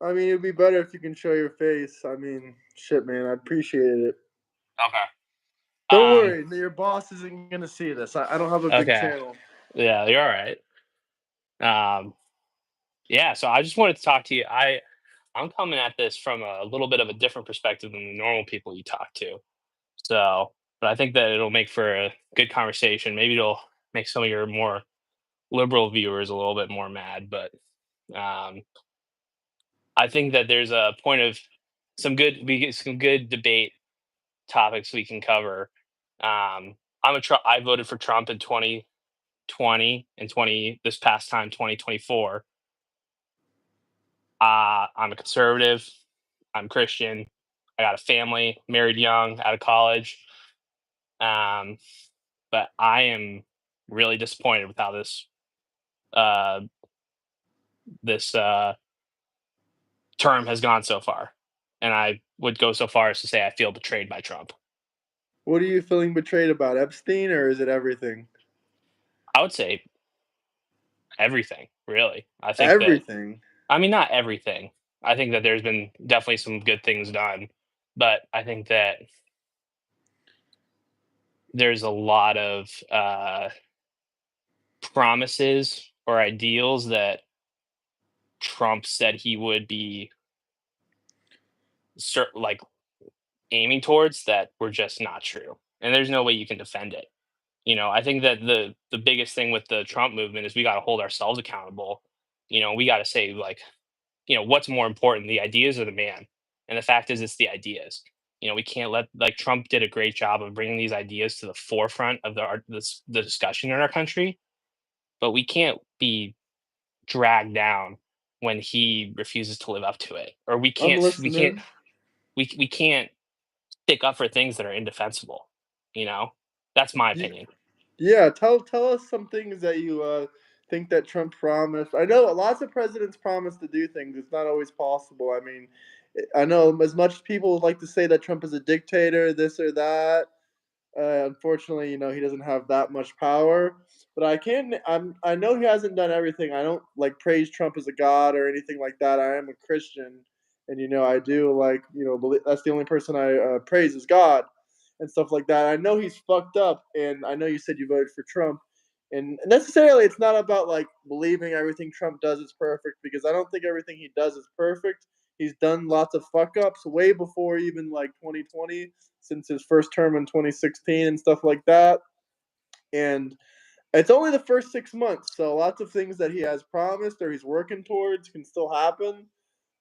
I mean, it'd be better if you can show your face. I mean, shit, man, I appreciate it. Okay. Don't Um, worry, your boss isn't gonna see this. I don't have a big okay. channel. Yeah, you're all right. Um, yeah, so I just wanted to talk to you. I'm coming at this from a little bit of a different perspective than the normal people you talk to. So, but I think that it'll make for a good conversation. Maybe it'll make some of your more liberal viewers a little bit more mad, but um, I think that there's a point of some good debate topics we can cover. I voted for Trump in 2020 and 20 this past time 2024. I'm a conservative. I'm Christian. I got a family, married young, out of college. Um, but I am really disappointed with how uh, this term has gone so far, and I would go so far as to say I feel betrayed by Trump. What are you feeling betrayed about, Epstein, or is it everything? I would say everything, really. I think that Everything. I mean, not everything. I think that there's been definitely some good things done, but I think that there's a lot of promises or ideals that Trump said he would be like aiming towards that were just not true. And there's no way you can defend it. I think that the biggest thing with the Trump movement is we got to hold ourselves accountable. We got to say like, what's more important, the ideas or the man? And the fact is, it's the ideas. We can't let like Trump did a great job of bringing these ideas to the forefront of the discussion in our country, but we can't be dragged down when he refuses to live up to it, or I'm listening. we can't stick up for things that are indefensible. You know, that's my Y- opinion. Yeah, tell us some things that you think that Trump promised. I know lots of presidents promise to do things. It's not always possible. I mean, I know as much as people would like to say that Trump is a dictator, this or that. Unfortunately, he doesn't have that much power. But I know he hasn't done everything. I don't like praise Trump as a god or anything like that. I am a Christian, and I do like believe, that's the only person I praise is God and stuff like that. I know he's fucked up, and I know you said you voted for Trump. And necessarily, it's not about like believing everything Trump does is perfect because I don't think everything he does is perfect. He's done lots of fuck ups way before even like 2020, since his first term in 2016 and stuff like that. And it's only the first 6 months, so lots of things that he has promised or he's working towards can still happen.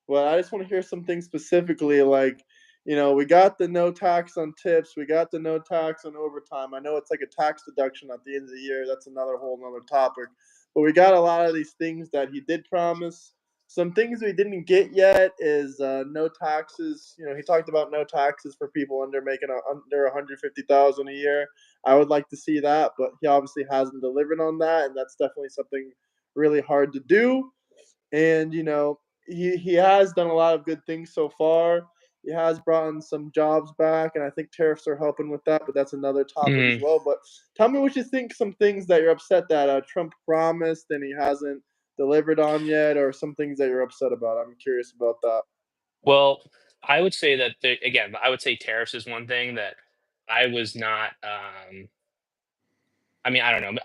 But I just want to hear some things specifically, like, we got the no tax on tips, we got the no tax on overtime. I know it's like a tax deduction at the end of the year. That's another whole nother topic. But we got a lot of these things that he did promise. Some things we didn't get yet is no taxes. He talked about no taxes for people under 150,000 a year. I would like to see that, but he obviously hasn't delivered on that, and that's definitely something really hard to do. And he has done a lot of good things so far. He has brought in some jobs back, and I think tariffs are helping with that. But that's another topic as Mm. well. But tell me what you think. Some things that you're upset that Trump promised and he hasn't delivered on yet, or some things that you're upset about. I'm curious about that. Well, I would say that again, I would say tariffs is one thing that I was not. I mean, I don't know.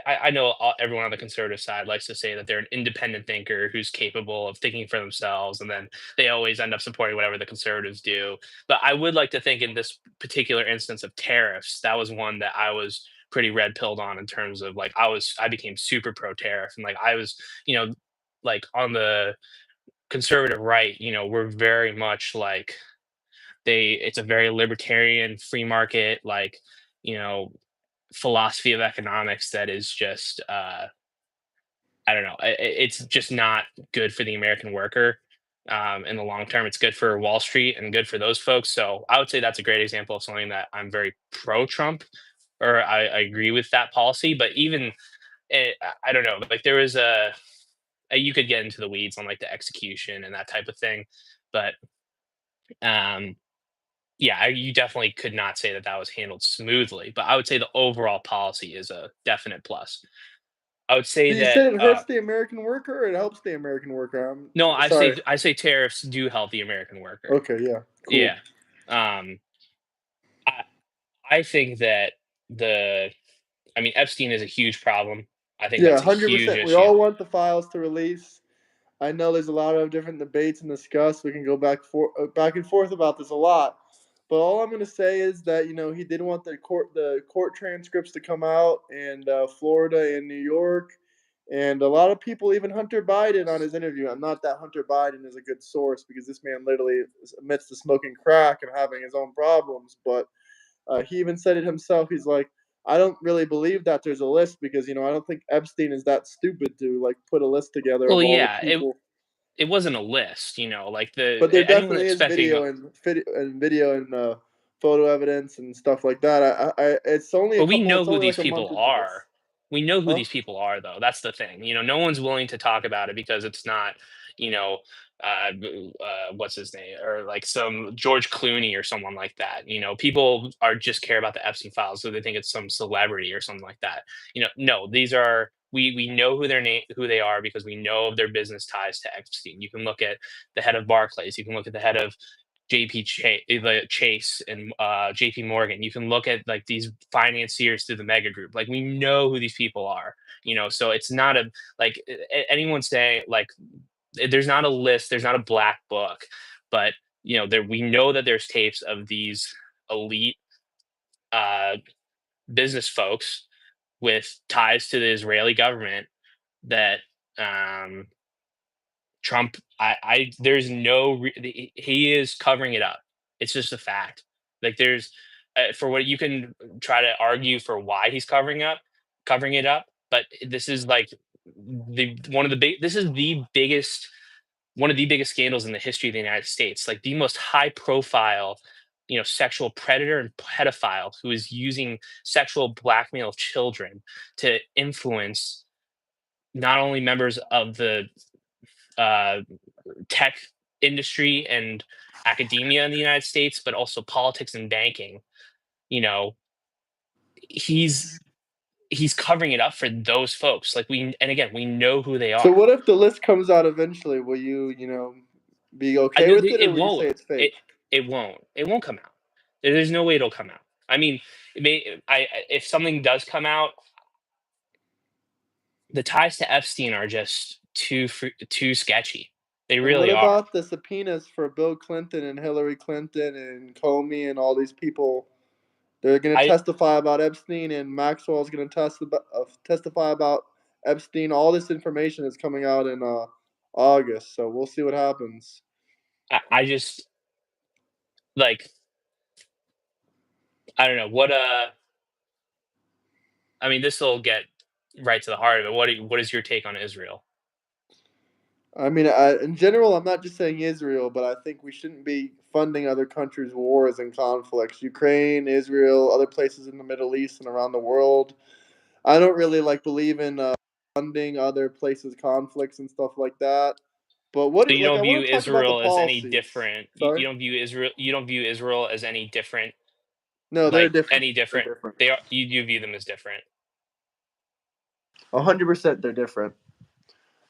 I know everyone on the conservative side likes to say that they're an independent thinker who's capable of thinking for themselves, and then they always end up supporting whatever the conservatives do. But I would like to think in this particular instance of tariffs, that was one that I was pretty red pilled on in terms of like I became super pro tariff, and like I was, you know, like on the conservative right, we're very much like it's a very libertarian free market like you know philosophy of economics that is just I don't know. It's just not good for the American worker. In the long term, it's good for Wall Street and good for those folks. So I would say that's a great example of something that I'm very pro Trump, or I agree with that policy. But even I don't know, like there was you could get into the weeds on like the execution and that type of thing, but um, yeah, you definitely could not say that that was handled smoothly. But I would say the overall policy is a definite plus. I would say You that said it hurts the American worker, or it helps the American worker. I'm no, sorry. I say tariffs do help the American worker. Okay, yeah, cool. Yeah. Um, I I think that the I mean, Epstein is a huge problem. I think Yeah, that's a huge 100%. We issue. all want the files to release. I know there's a lot of different debates and discuss. We can go back and forth about this a lot. But all I'm going to say is that he did want the court transcripts to come out, and Florida and New York, and a lot of people, even Hunter Biden, on his interview. I'm not that Hunter Biden is a good source because this man literally admits to smoking crack and having his own problems. But he even said it himself. He's like, I don't really believe that there's a list because I don't think Epstein is that stupid to like put a list together Well, of all the yeah, people. it wasn't a list, like But there anyone definitely is expecting. video and photo evidence and stuff like that. It's only a But we couple. know It's who only like these a month people into this, are. We know who huh? these people are, though. That's the thing. No one's willing to talk about it because it's not, you know, what's his name, or like some George Clooney or someone like that. People are just care about the Epstein files, so they think it's some celebrity or something like that. No, these are we know who they are because we know of their business ties to Epstein. You can look at the head of Barclays. You can look at the head of Chase and JP Morgan. You can look at like these financiers through the mega group. Like we know who these people are, so it's not like anyone saying like there's not a list, there's not a black book, but there we know that there's tapes of these elite uh, business folks with ties to the Israeli government that um, Trump, there's no, he is covering it up. It's just a fact. Like there's, for what you can try to argue for why he's covering it up, but this is like this is the biggest, one of the biggest scandals in the history of the United States. Like the most high profile, sexual predator and pedophile who is using sexual blackmail of children to influence not only members of the uh, tech industry and academia in the United States, but also politics and banking. You know, he's he's covering it up for those folks. Like and again, we know who they So are. what if the list comes out eventually? Will you be okay with it, or It will you say won't. it's It fake? it won't. It won't come out. There's no way it'll come out. I mean, if something does come out, the ties to Epstein are just too sketchy. They And what really are. about the subpoenas for Bill Clinton and Hillary Clinton and Comey and all these people? They're going to I testify about Epstein, and Maxwell's going to testify about Epstein. All this information is coming out in August, so we'll see what happens. I just like I don't know what I mean, this will get right to the heart of it. What is your take on Israel? I mean, in general, I'm not just saying Israel, but I think we shouldn't be funding other countries' wars and conflicts. Ukraine, Israel, other places in the Middle East and around the world. I don't really believe in funding other places' conflicts and stuff like that. But So you like don't I view want to talk about the Israel as any policies. different. Sorry. You don't view Israel. You don't view Israel as any different. No, they're Like different. any They're different. different. They are. You view them as different. 100%, they're different.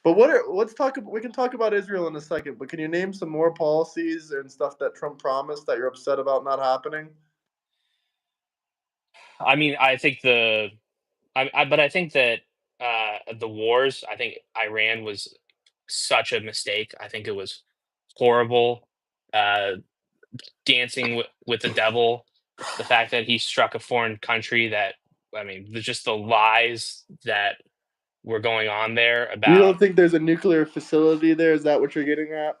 But let's talk. We can talk about Israel in a second. But can you name some more policies and stuff that Trump promised that you're upset about not happening? I mean, I think but I think that the wars. I think Iran was such a mistake. I think it was horrible. Uh, Dancing with the devil. The fact that he struck a foreign country that. I mean, just the lies that were going on there You about. don't think there's a nuclear facility there? Is that what you're getting at?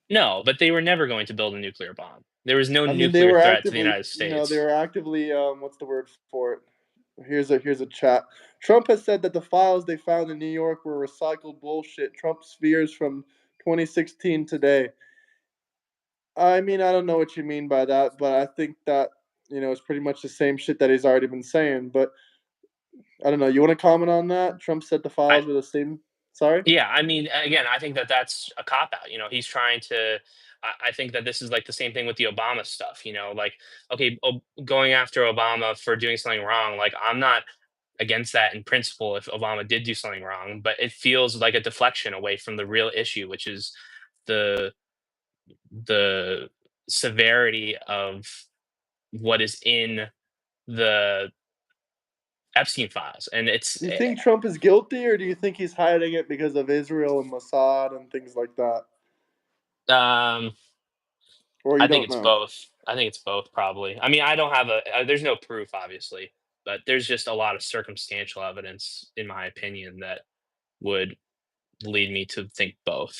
No, but they were never going to build a nuclear bomb. There was no I mean, they nuclear were threat to the actively, United they States. were actively. What's the word for it? Here's a chat. Trump has said that the files they found in New York were recycled bullshit. Trump's fears from 2016 today. I mean, I don't know what you mean by that, but I think that it's pretty much the same shit that he's already been saying. But I don't know. You want to comment on that? Trump said the I files were the same. Sorry. Yeah, I mean, again, I think that that's a cop out. He's trying to. I think that this is like the same thing with the Obama stuff. Like, okay, going after Obama for doing something wrong. Like, I'm not. against that in principle if Obama did do something wrong, but it feels like a deflection away from the real issue, which is the the severity of what is in the Epstein files, and Do you think Trump is guilty, or do you think he's hiding it because of Israel and Mossad and things like that? um, Or you I think don't it's know? both. I think it's both, probably. I mean, I don't have there's no proof, obviously, but there's just a lot of circumstantial evidence, in my opinion, that would lead me to think both.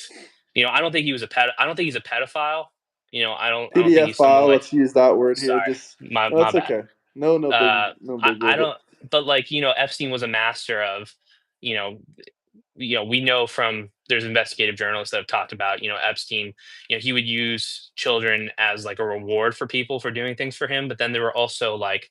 I don't think I don't think he's a pedophile. I don't think PDF he's someone file. like. Let's use that word here. Sorry, Just my no, my that's bad. okay. No, no big, Uh, no I big I deal. But don't, but, like, Epstein was a master of, you know we know from there's investigative journalists that have talked about, Epstein, he would use children as, like, a reward for people for doing things for him, but then there were also, like,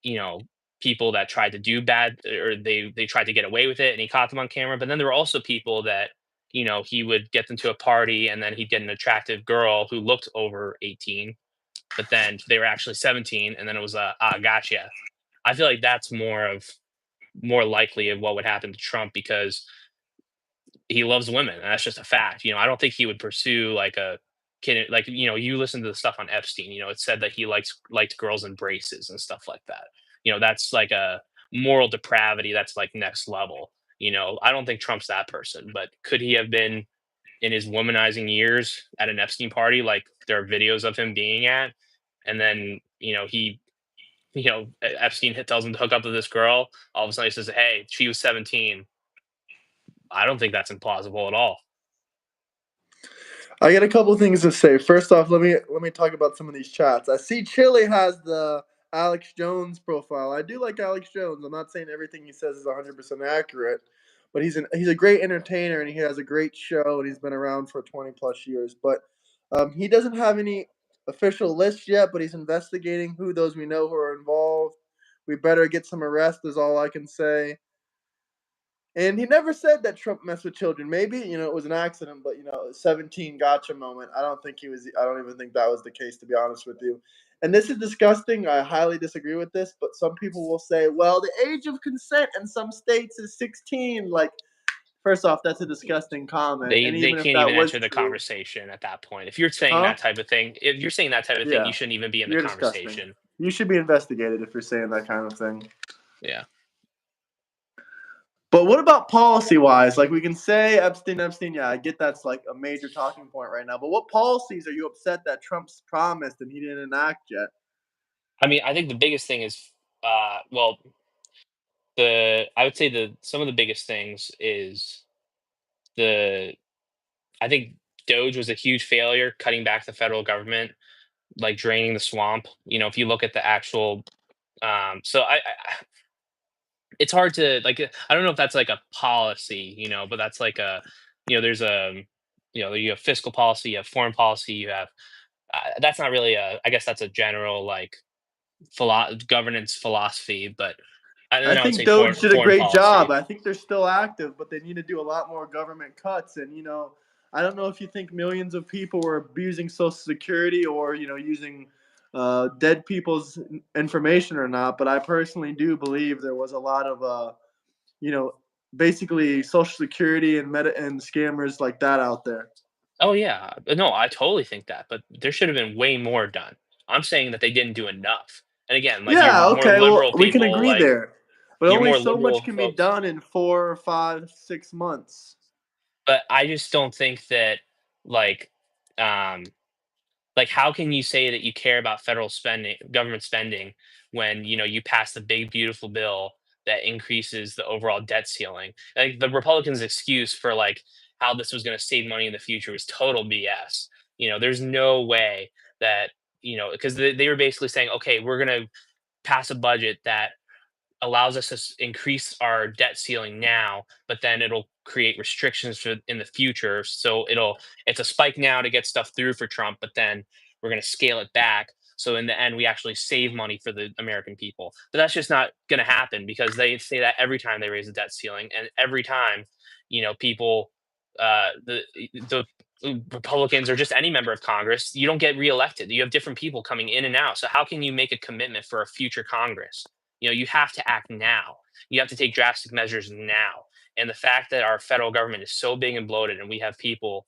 you know, people that tried to do bad, or they tried to get away with it and he caught them on camera, but then there were also people that, he would get them to a party and then he'd get an attractive girl who looked over 18, but then they were actually 17, and then it was, gotcha. I feel like that's more likely of what would happen to Trump because he loves women, and that's just a fact. I don't think he would pursue like a kid. Like, you listen to the stuff on Epstein. It said that he liked girls in braces and stuff like that. That's like a moral depravity. That's like next level. I don't think Trump's that person, but could he have been in his womanizing years at an Epstein party, like there are videos of him being at, and then Epstein tells him to hook up with this girl. All of a sudden, he says, "Hey, she was 17." I don't think that's implausible at all. I got a couple things to say. First off, let me talk about some of these chats. I see Chili has the Alex Jones profile. I do like Alex Jones. I'm not saying everything he says is 100% accurate, but he's a great entertainer and he has a great show and he's been around for 20 plus years. But he doesn't have any official list yet, but he's investigating who those we know who are involved. We better get some arrests, is all I can say. And he never said that Trump messed with children. Maybe, it was an accident, but, 17 gotcha moment. I don't think he was, I don't even think that was the case, to be honest with you. And this is disgusting. I highly disagree with this, but some people will say, well, the age of consent in some states is 16. Like, first off, that's a disgusting comment. They And they even if can't that even was enter the true, conversation at that point. If you're saying huh? that type of thing, if you're saying that type of thing, you Yeah, shouldn't even be in the you're disgusting. conversation. You should be investigated if you're saying that kind of thing. Yeah. But what about policy wise? Like we can say Epstein, Epstein. Yeah, I get that's like a major talking point right now. But what policies are you upset that Trump's promised and he didn't enact yet? I mean, I think the biggest thing is, well, the I would say the some of the biggest things is the I think Doge was a huge failure, cutting back the federal government, like draining the swamp. If you look at the actual, so it's hard to like. I don't know if that's like a policy, but that's like there's you have fiscal policy, you have foreign policy, you have. That's not really a. I guess that's a general like governance philosophy, but and I then I would think say Doge did a foreign great job. policy. I think they're still active, but they need to do a lot more government cuts. And I don't know if you think millions of people were abusing Social Security or using dead people's information or not. But I personally do believe there was a lot of you know, basically Social Security and meta and scammers like that out there. Oh yeah, no, I totally think that, but there should have been way more done. I'm saying that they didn't do enough. And again, like you're Yeah, more okay, well, liberal we can people, agree like there, but you're only more so much liberal can be folks. done in 4 or 5, 6 months. But I just don't think that like um like how can you say that you care about federal spending, government spending, when you pass the big beautiful bill that increases the overall debt ceiling? Like the Republicans excuse for like how this was going to save money in the future was total BS. There's no way that, because they were basically saying, okay, we're going to pass a budget that allows us to increase our debt ceiling now, but then it'll create restrictions for in the future. So it's a spike now to get stuff through for Trump, but then we're going to scale it back. So in the end, we actually save money for the American people. But that's just not going to happen because they say that every time they raise the debt ceiling, and every time, people, the Republicans or just any member of Congress, you don't get reelected. You have different people coming in and out. So how can you make a commitment for a future Congress? You have to act now. You have to take drastic measures now. And the fact that our federal government is so big and bloated, and we have people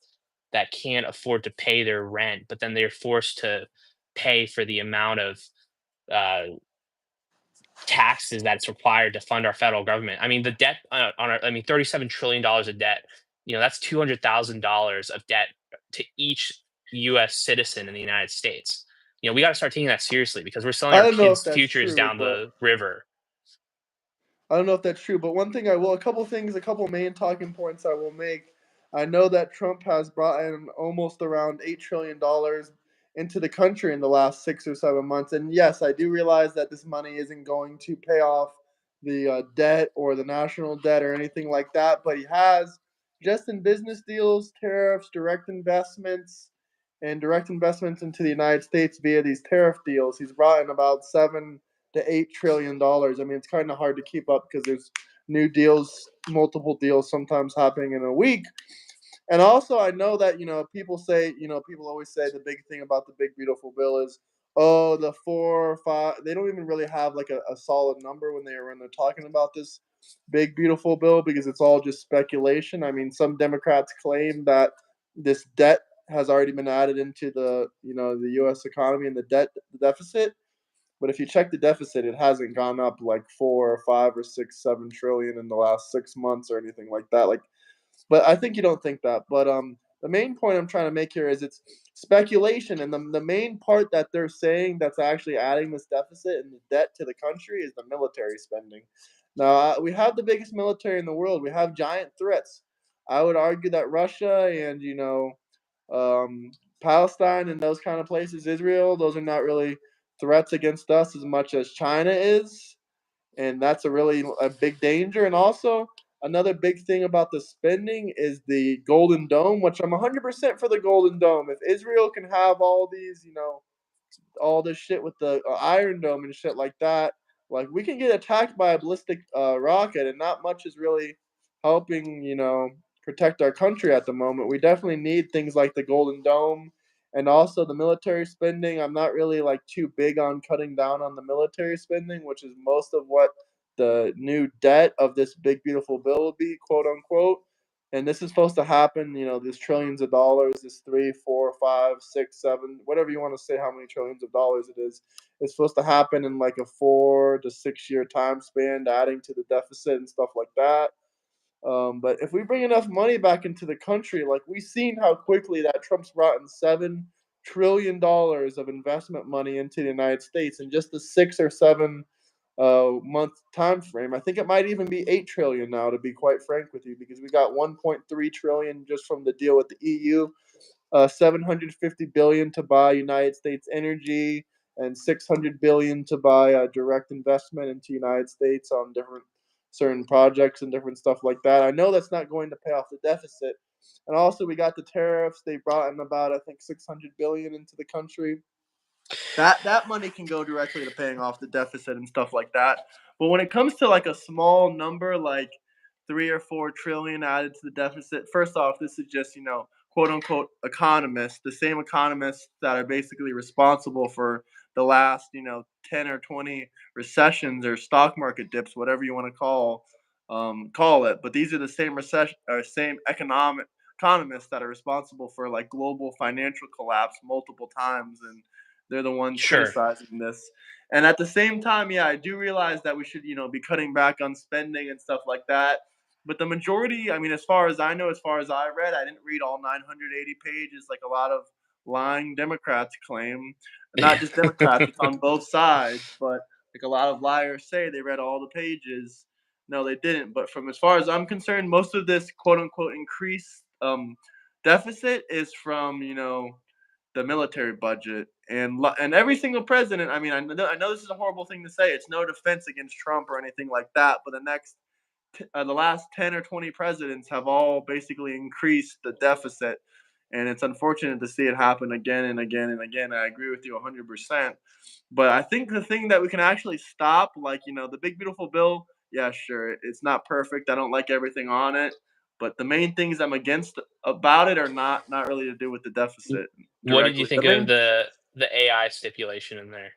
that can't afford to pay their rent, but then they're forced to pay for the amount of uh, taxes that's required to fund our federal government. I mean, the debt on our, I mean, $37 trillion of debt. That's $200,000 of debt to each U.S. citizen in the United States. We got to start taking that seriously because we're selling I our don't know if kids' that's futures true, down but the river. I don't know if that's true, but one thing I will, a couple things, a couple main talking points I will make. I know that Trump has brought in almost around $8 trillion into the country in the last 6 or 7 months, and yes, I do realize that this money isn't going to pay off the debt or the national debt or anything like that, but he has just in business deals, tariffs, direct investments into the United States via these tariff deals. He's brought in about $7 to $8 trillion. I mean, it's kind of hard to keep up because there's new deals, multiple deals sometimes happening in a week. And also, I know that people say, people always say the big thing about the big beautiful bill is, oh, the 4 or 5. They don't even really have like a solid number when they're talking about this big beautiful bill because it's all just speculation. I mean, some Democrats claim that this debt has already been added into the U.S. economy and the deficit. But if you check the deficit, it hasn't gone up like 4 or 5 or 6, 7 trillion in the last 6 months or anything like that. Like, but I think you don't think that. But the main point I'm trying to make here is it's speculation, and the main part that they're saying that's actually adding this deficit and the debt to the country is the military spending. Now we have the biggest military in the world. We have giant threats. I would argue that Russia and um, Palestine and those kind of places, Israel, those are not really threats against us as much as China is, and that's a big danger. And also another big thing about the spending is the Golden Dome, which I'm 100% for the Golden Dome. If Israel can have all this shit with the Iron Dome and shit like that. Like we can get attacked by a ballistic rocket, and not much is really helping, protect our country at the moment. We definitely need things like the Golden Dome, and also the military spending. I'm not really like too big on cutting down on the military spending, which is most of what the new debt of this big beautiful bill will be, quote unquote. And this is supposed to happen, this trillions of dollars, this 3, 4, 5, 6, 7, whatever you want to say, how many trillions of dollars it is. It's supposed to happen in like a 4 to 6 year time span, adding to the deficit and stuff like that. But if we bring enough money back into the country, like we've seen how quickly that Trump's brought in $7 trillion of investment money into the United States in just a 6 or 7 month time frame. I think it might even be 8 trillion now, to be quite frank with you, because we got 1.3 trillion just from the deal with the EU, 750 billion to buy United States energy, and 600 billion to buy direct investment into United States on different certain projects and different stuff like that. I know that's not going to pay off the deficit. And also we got the tariffs. They brought in about I think 600 billion into the country. That money can go directly to paying off the deficit and stuff like that. But when it comes to like a small number like 3 or 4 trillion added to the deficit, first off, this is just quote unquote economists, the same economists that are basically responsible for the last 10 or 20 recessions or stock market dips, whatever you want to call it. But these are the same recession or same economists that are responsible for like global financial collapse multiple times, and they're the ones Sure. criticizing this. And at the same time, yeah, I do realize that we should, be cutting back on spending and stuff like that. But the majority, I mean, as far as I know, as far as I read, I didn't read all 980 pages like a lot of lying Democrats claim. Not just Democrats, it's on both sides, but like a lot of liars say they read all the pages. No, they didn't. But from as far as I'm concerned, most of this quote unquote increased deficit is from, the military budget, and every single president. I mean, I know this is a horrible thing to say. It's no defense against Trump or anything like that, but the last 10 or 20 presidents have all basically increased the deficit, and it's unfortunate to see it happen again and again and again. I agree with you 100%. But I think the thing that we can actually stop, like the big beautiful bill. Yeah, sure, it's not perfect. I don't like everything on it, but the main things I'm against about it are not really to do with the deficit What did you directly. The think of main the AI stipulation in there?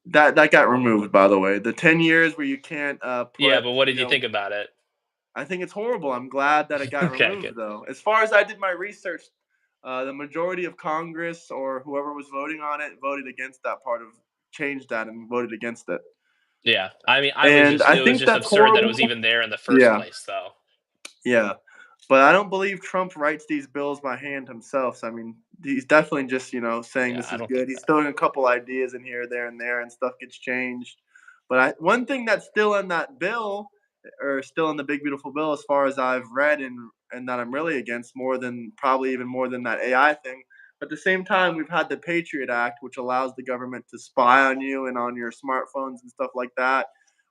That got removed, by the way. The 10 years where you can't Yeah, put, but what did you think about it? I think it's horrible. I'm glad that it got Okay, removed, good. though. As far as I did my research, the majority of Congress or whoever was voting on it voted against that part of changed that and voted against it. Yeah, I mean, And I it was think just that's absurd that it was horrible. even there in the first Yeah, place, though. yeah. But I don't believe Trump writes these bills by hand himself. So, I mean, he's definitely just, saying Yeah, this I is don't good. think He's that. throwing a couple ideas in here, there, and there, and stuff gets changed. But one thing that's still in that bill, or still in the big beautiful bill, as far as I've read and that I'm really against more than probably even more than that AI thing. But at the same time, we've had the Patriot Act, which allows the government to spy on you and on your smartphones and stuff like that.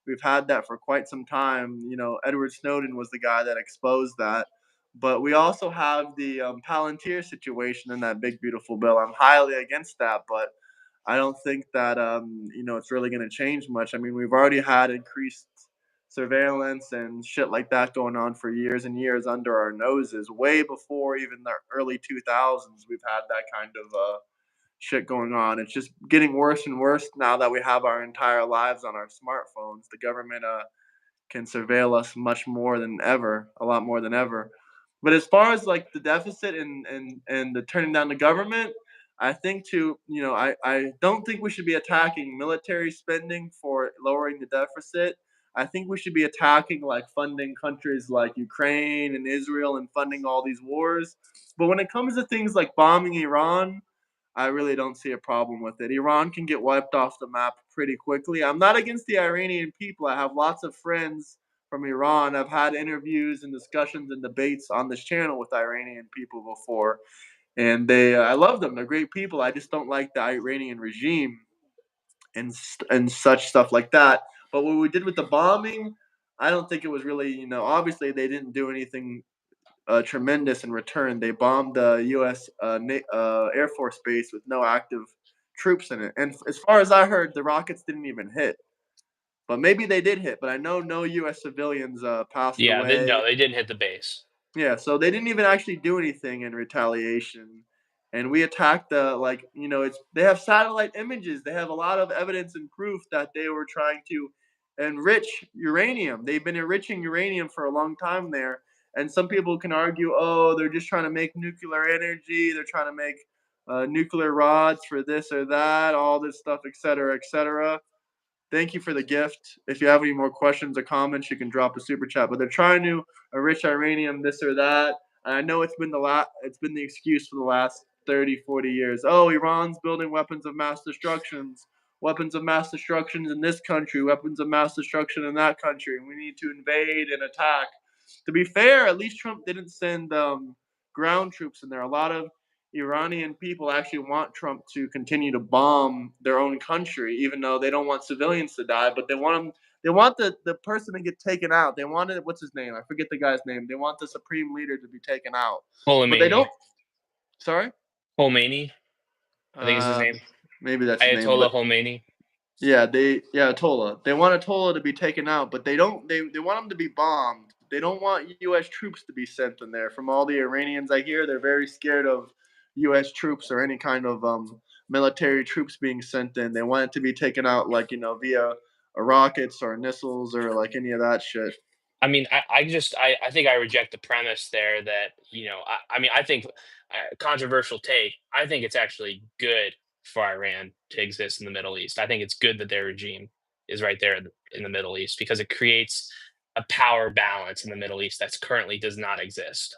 We've had that for quite some time. Edward Snowden was the guy that exposed that, but we also have the Palantir situation in that big beautiful bill. I'm highly against that, but I don't think that it's really going to change much. I mean, we've already had increased surveillance and shit like that going on for years and years under our noses. Way before even the early 2000s, we've had that kind of shit going on. It's just getting worse and worse now that we have our entire lives on our smartphones. The government can surveil us much more than ever, a lot more than ever. But as far as like the deficit and the turning down the government, I think I don't think we should be attacking military spending for lowering the deficit. I think we should be attacking like funding countries like Ukraine and Israel and funding all these wars. But when it comes to things like bombing Iran, I really don't see a problem with it. Iran can get wiped off the map pretty quickly. I'm not against the Iranian people. I have lots of friends from Iran. I've had interviews and discussions and debates on this channel with Iranian people before, and I love them. They're great people. I just don't like the Iranian regime and such stuff like that. But what we did with the bombing, I don't think it was really, obviously they didn't do anything tremendous in return. They bombed the U.S. Air Force base with no active troops in it. And as far as I heard, the rockets didn't even hit. But maybe they did hit. But I know no U.S. civilians passed Yeah, they away. no, they didn't hit the base. Yeah, so they didn't even actually do anything in retaliation. And we attacked it's they have satellite images. They have a lot of evidence and proof that they were trying to enrich uranium. They've been enriching uranium for a long time there. And some people can argue, oh, they're just trying to make nuclear energy. They're trying to make nuclear rods for this or that, all this stuff, et cetera, et cetera. Thank you for the gift. If you have any more questions or comments, you can drop a super chat. But they're trying to enrich uranium, this or that. And I know it's been the excuse for the last 30, 40 years. Oh, Iran's building weapons of mass destructions in this country, weapons of mass destruction in that country, and we need to invade and attack. To be fair, at least Trump didn't send ground troops in there. A lot of Iranian people actually want Trump to continue to bomb their own country, even though they don't want civilians to die, but they want the person to get taken out. They wanted what's his name? I forget the guy's name. They want the supreme leader to be taken out. But they Khomeini. don't sorry? Khomeini, I think is his Um name. maybe that's his name, Ayatollah but Khomeini. Tola. They want Tola to be taken out, but they want him to be bombed. They don't want US troops to be sent in there. From all the Iranians I hear, they're very scared of US troops or any kind of military troops being sent in. They want it to be taken out like, via rockets or missiles or like any of that shit. I mean, I think I reject the premise there that, I mean, I think controversial take. I think it's actually good for Iran to exist in the Middle East. I think it's good that their regime is right there in the Middle East because it creates a power balance in the Middle East that currently does not exist.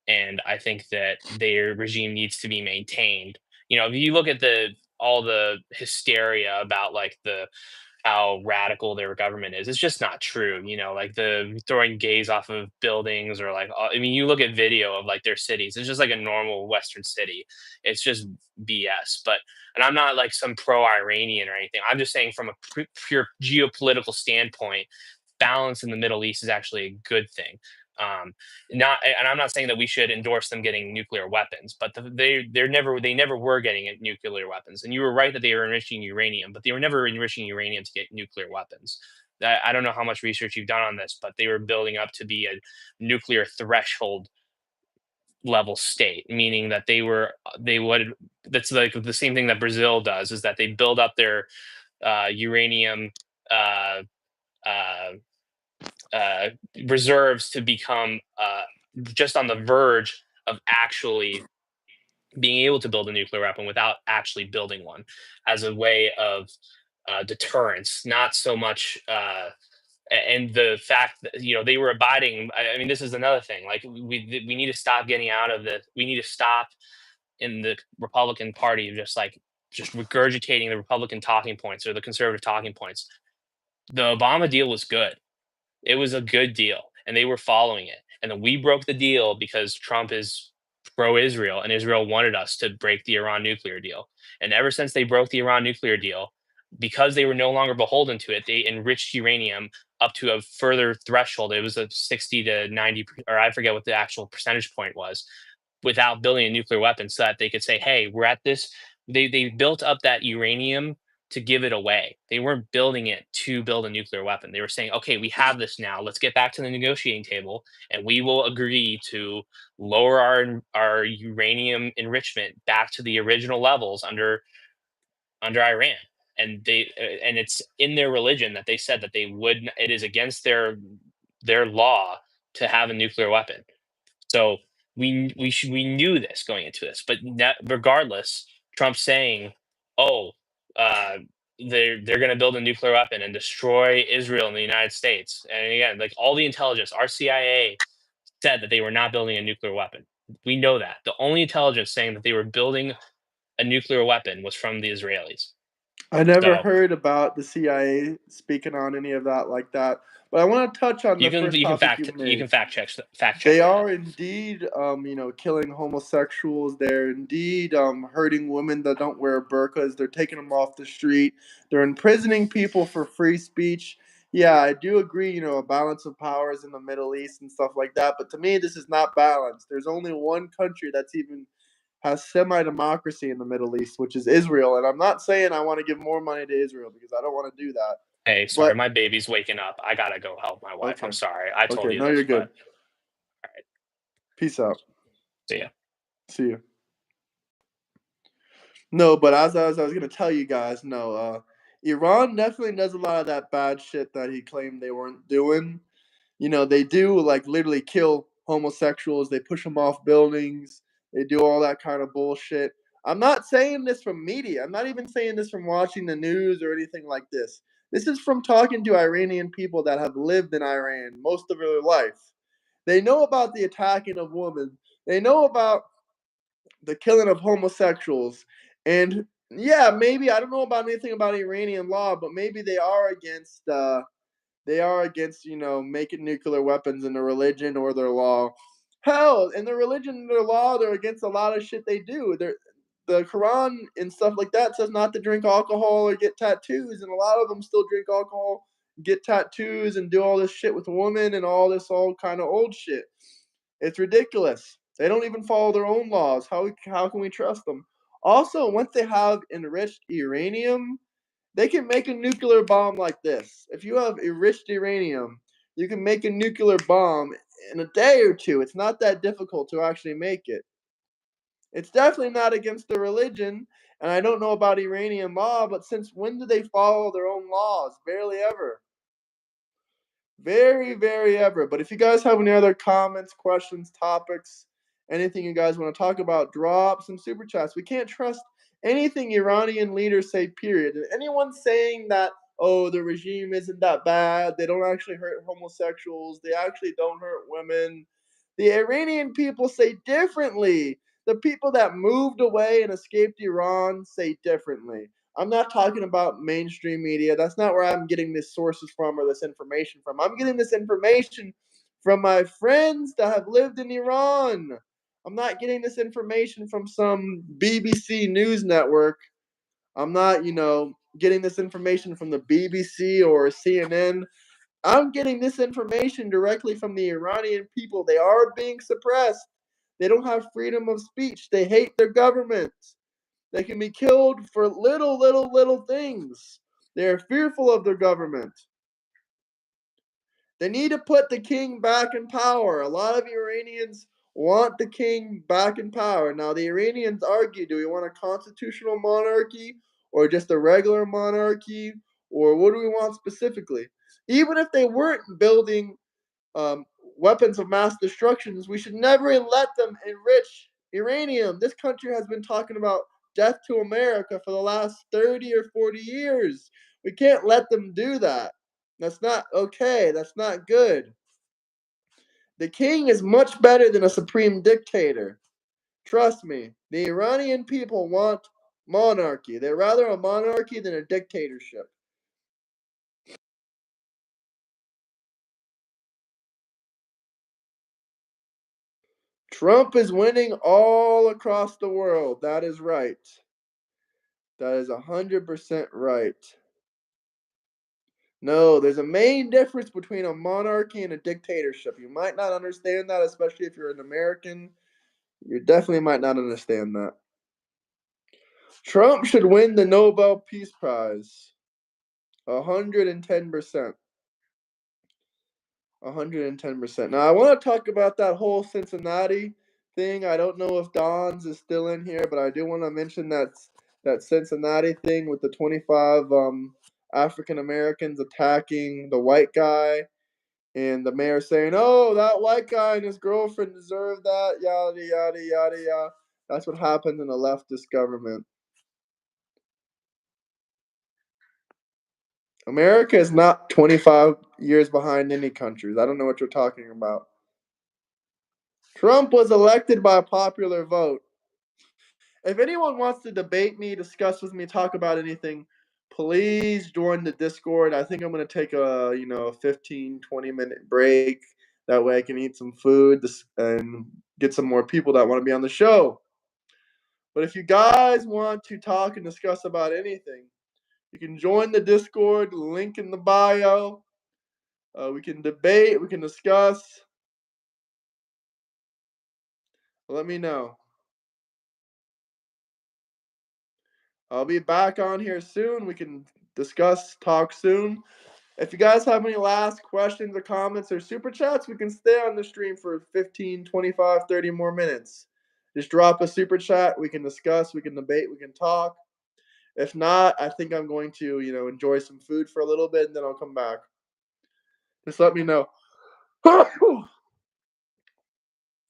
And I think that their regime needs to be maintained. If you look at the all the hysteria about like the how radical their government is. It's just not true, like the throwing gays off of buildings or like I mean, you look at video of like their cities. It's just like a normal Western city. It's just BS. But and I'm not like some pro-Iranian or anything. I'm just saying from a pure geopolitical standpoint, balance in the Middle East is actually a good thing. Um, not, and I'm not saying that we should endorse them getting nuclear weapons, but they never were getting nuclear weapons. And you were right that they were enriching uranium, but they were never enriching uranium to get nuclear weapons. I don't know how much research you've done on this, but they were building up to be a nuclear threshold level state, meaning that they would. That's like the same thing that Brazil does, is that they build up their uranium uh, uh, uh, reserves to become just on the verge of actually being able to build a nuclear weapon without actually building one, as a way of deterrence, not so much. And the fact that they were abiding. I mean, this is another thing. Like we need to stop getting out of this. We need to stop in the Republican Party just regurgitating the Republican talking points or the conservative talking points. The Obama deal was good. It was a good deal, and they were following it. And then we broke the deal because Trump is pro-Israel, and Israel wanted us to break the Iran nuclear deal. And ever since they broke the Iran nuclear deal, because they were no longer beholden to it, they enriched uranium up to a further threshold. It was a 60 to 90, or I forget what the actual percentage point was, without building a nuclear weapon, so that they could say, hey, we're at this. They built up that uranium to give it away. They weren't building it to build a nuclear weapon. They were saying, okay, we have this now. Let's get back to the negotiating table, and we will agree to lower our uranium enrichment back to the original levels under Iran. And and it's in their religion that they said that they would. It is against their law to have a nuclear weapon. So we knew this going into this, but regardless, Trump's saying, "Oh, uh, they're going to build a nuclear weapon and destroy Israel and the United States." And again, like all the intelligence, our CIA said that they were not building a nuclear weapon. We know that. The only intelligence saying that they were building a nuclear weapon was from the Israelis. I never So heard about the CIA speaking on any of that like that. But I want to touch on the first topic you you made. can fact check They that. are indeed, killing homosexuals. They're indeed hurting women that don't wear burqas. They're taking them off the street. They're imprisoning people for free speech. Yeah, I do agree, a balance of powers in the Middle East and stuff like that. But to me, this is not balanced. There's only one country that's even has semi-democracy in the Middle East, which is Israel. And I'm not saying I want to give more money to Israel because I don't want to do that. Hey, sorry, But my baby's waking up. I gotta go help my wife. I'm okay, sorry. I told okay, you no, you're this, but good. all right. Peace out. See ya. See you. No, but as I was gonna tell you guys, no, Iran definitely does a lot of that bad shit that he claimed they weren't doing. They do like literally kill homosexuals. They push them off buildings. They do all that kind of bullshit. I'm not saying this from media. I'm not even saying this from watching the news or anything like this. This is from talking to Iranian people that have lived in Iran most of their life. They know about the attacking of women. They know about the killing of homosexuals. And yeah, maybe I don't know about anything about Iranian law, but maybe they are against, making nuclear weapons in their religion or their law. Hell, in their religion and their law, they're against a lot of shit they do. The Quran and stuff like that says not to drink alcohol or get tattoos, and a lot of them still drink alcohol, get tattoos, and do all this shit with women and all kind of old shit. It's ridiculous. They don't even follow their own laws. How can we trust them? Also, once they have enriched uranium, they can make a nuclear bomb like this. If you have enriched uranium, you can make a nuclear bomb in a day or two. It's not that difficult to actually make it. It's definitely not against their religion, and I don't know about Iranian law, but since when do they follow their own laws? Barely ever. Very, very ever. But if you guys have any other comments, questions, topics, anything you guys want to talk about, drop some super chats. We can't trust anything Iranian leaders say, period. And anyone saying that, oh, the regime isn't that bad, they don't actually hurt homosexuals, they actually don't hurt women, the Iranian people say differently. The people that moved away and escaped Iran say differently. I'm not talking about mainstream media. That's not where I'm getting these sources from or this information from. I'm getting this information from my friends that have lived in Iran. I'm not getting this information from some BBC news network. I'm not, getting this information from the BBC or CNN. I'm getting this information directly from the Iranian people. They are being suppressed. They don't have freedom of speech. They hate their government. They can be killed for little things. They are fearful of their government. They need to put the king back in power. A lot of Iranians want the king back in power. Now, the Iranians argue, do we want a constitutional monarchy or just a regular monarchy, or what do we want specifically? Even if they weren't building um, weapons of mass destructions, we should never let them enrich uranium. This country has been talking about death to America for the last 30 or 40 years. We can't let them do that. That's not okay. That's not good. The king is much better than a supreme dictator. Trust me, the Iranian people want monarchy. They're rather a monarchy than a dictatorship. Trump is winning all across the world. That is right. That is 100% right. No, there's a main difference between a monarchy and a dictatorship. You might not understand that, especially if you're an American. You definitely might not understand that. Trump should win the Nobel Peace Prize. 110%. 110%. Now, I want to talk about that whole Cincinnati thing. I don't know if Don's is still in here, but I do want to mention that Cincinnati thing with the 25 African Americans attacking the white guy, and the mayor saying, "Oh, that white guy and his girlfriend deserve that." Yada yada yada yada. That's what happens in a leftist government. America is not 25 years behind any countries. I don't know what you're talking about. Trump was elected by a popular vote. If anyone wants to debate me, discuss with me, talk about anything, please join the Discord. I think I'm going to take a, 15, 20-minute break. That way I can eat some food and get some more people that want to be on the show. But if you guys want to talk and discuss about anything, you can join the Discord, link in the bio. We can debate, we can discuss. Let me know. I'll be back on here soon. We can discuss, talk soon. If you guys have any last questions or comments or super chats, we can stay on the stream for 15, 25, 30 more minutes. Just drop a super chat. We can discuss, we can debate, we can talk. If not, I think I'm going to, enjoy some food for a little bit and then I'll come back. Just let me know. I'm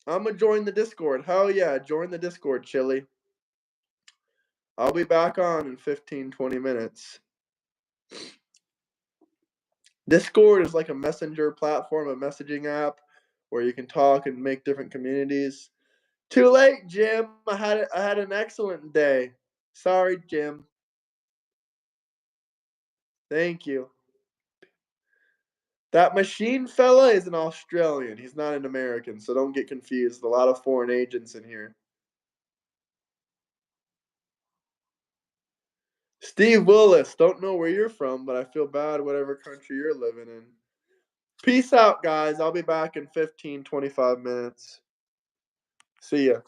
going to join the Discord. Hell yeah, join the Discord, Chili. I'll be back on in 15, 20 minutes. Discord is like a messenger platform, a messaging app where you can talk and make different communities. Too late, Jim. I had an excellent day. Sorry, Jim. Thank you. That machine fella is an Australian. He's not an American, so don't get confused. A lot of foreign agents in here. Steve Willis, don't know where you're from, but I feel bad whatever country you're living in. Peace out, guys. I'll be back in 15, 25 minutes. See ya.